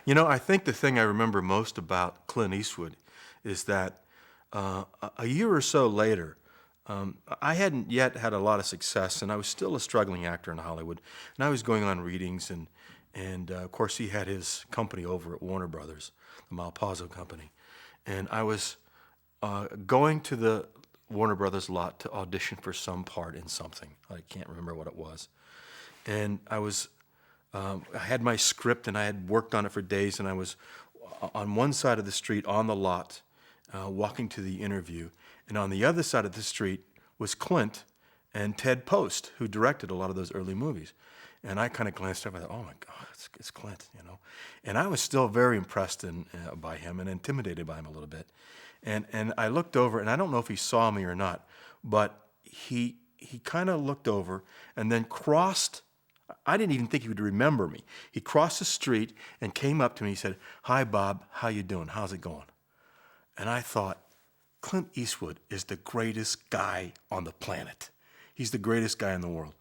I think the thing I remember most about Clint Eastwood is that a year or so later, I hadn't yet had a lot of success, and I was still a struggling actor in Hollywood. And I was going on readings, and of course, he had his company over at Warner Brothers, the Malpazzo Company, and I was going to the Warner Brothers lot to audition for some part in something. I can't remember what it was, and I had my script and I had worked on it for days, and I was on one side of the street on the lot, walking to the interview, and on the other side of the street was Clint and Ted Post, who directed a lot of those early movies. And I kind of glanced over and thought, oh my God, it's Clint. And I was still very impressed by him and intimidated by him a little bit. And I looked over, and I don't know if he saw me or not, but he kind of looked over and then crossed. I didn't even think he would remember me. He crossed the street and came up to me. He said, "Hi, Bob. How you doing? How's it going?" And I thought, Clint Eastwood is the greatest guy on the planet. He's the greatest guy in the world.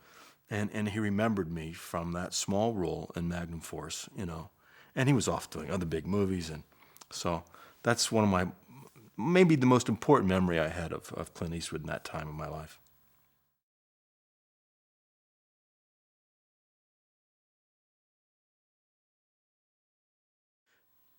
And he remembered me from that small role in Magnum Force. And he was off doing other big movies. And so that's one of maybe the most important memory I had of Clint Eastwood in that time of my life.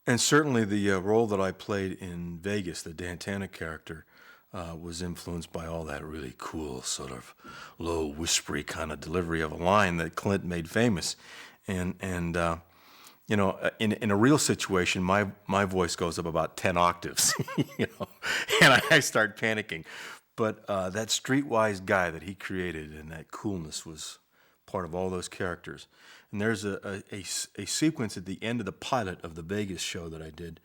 And certainly the role that I played in Vegas, the Dantana character, was influenced by all that really cool, sort of low, whispery kind of delivery of a line that Clint made famous. And in a real situation, my voice goes up about 10 octaves, you know, and I start panicking. But that streetwise guy that he created and that coolness was part of all those characters. And there's a sequence at the end of the pilot of the Vegas show that I did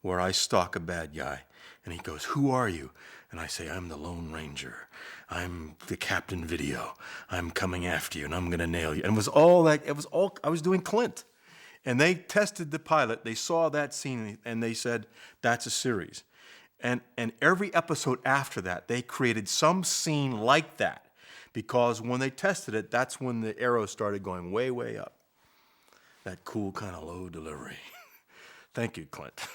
where I stalk a bad guy. And he goes, "Who are you?" And I say, "I'm the Lone Ranger. I'm the Captain Video. I'm coming after you and I'm going to nail you." And I was doing Clint. And they tested the pilot. They saw that scene and they said, "That's a series." And every episode after that, they created some scene like that because when they tested it, that's when the arrows started going way, way up. That cool kind of low delivery. Thank you, Clint.